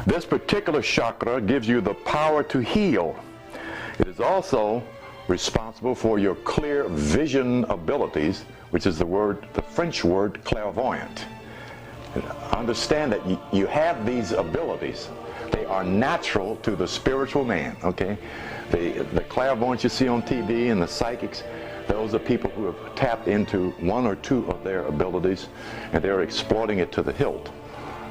This particular chakra gives you the power to heal. It is also responsible for your clear vision abilities, which is the French word clairvoyant. Understand that you have these abilities. They are natural to the spiritual man, okay? The clairvoyants you see on TV and the psychics, those are people who have tapped into one or two of their abilities and they're exploiting it to the hilt.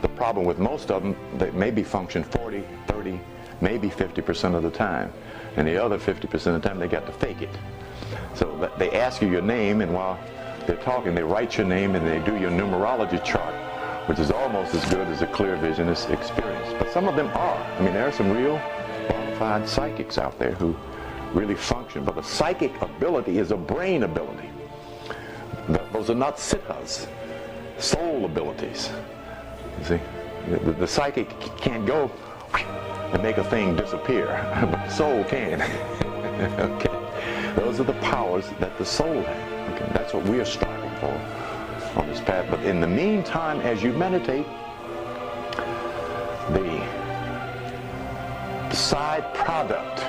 The problem with most of them, they maybe function 40, 30, maybe 50% of the time. And the other 50% of the time, they got to fake it. So they ask you your name, and while they're talking, they write your name and they do your numerology chart, which is almost as good as a clear visionist experience. But some of them are. I mean, there are some real bona fide psychics out there who really function. But a psychic ability is a brain ability. Those are not siddhas, soul abilities. You see, the psychic can't go and make a thing disappear, but the soul can. Okay, those are the powers that the soul has. Okay, that's what we are striving for on this path. But in the meantime, as you meditate, the side product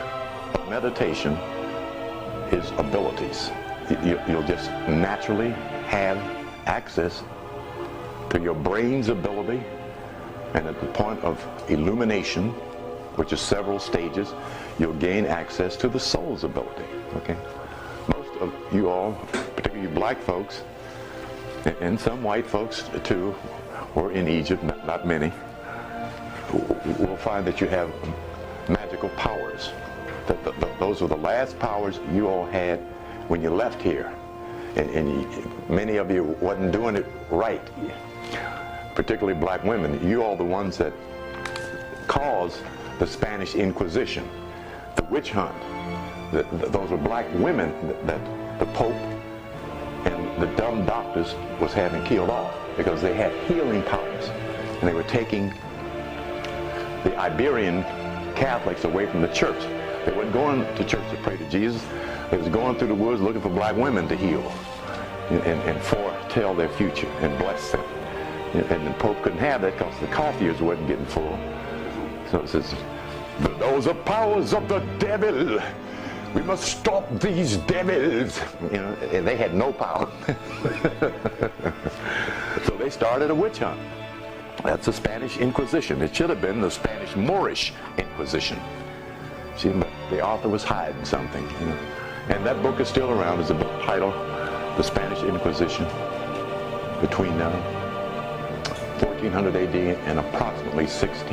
of meditation is abilities. You'll just naturally have access to your brain's ability, and at the point of illumination, which is several stages, you'll gain access to the soul's ability. Okay, most of you all, particularly you black folks, and some white folks too, or in Egypt, not many, will find that you have magical powers. Those were the last powers you all had when you left here, and many of you wasn't doing it right. Particularly black women, you all the ones that caused the Spanish Inquisition, the witch hunt. Those were black women that the Pope and the dumb doctors was having killed off because they had healing powers, and they were taking the Iberian Catholics away from the church. They weren't going to church to pray to Jesus. They was going through the woods looking for black women to heal and foretell their future and bless them. And the Pope couldn't have that because the coffees wasn't getting full. So it says, those are powers of the devil. We must stop these devils. You know, and they had no power. So they started a witch hunt. That's the Spanish Inquisition. It should have been the Spanish Moorish Inquisition. See, but the author was hiding something. You know. And that book is still around. It's a book titled The Spanish Inquisition, between 1400 AD and approximately 16.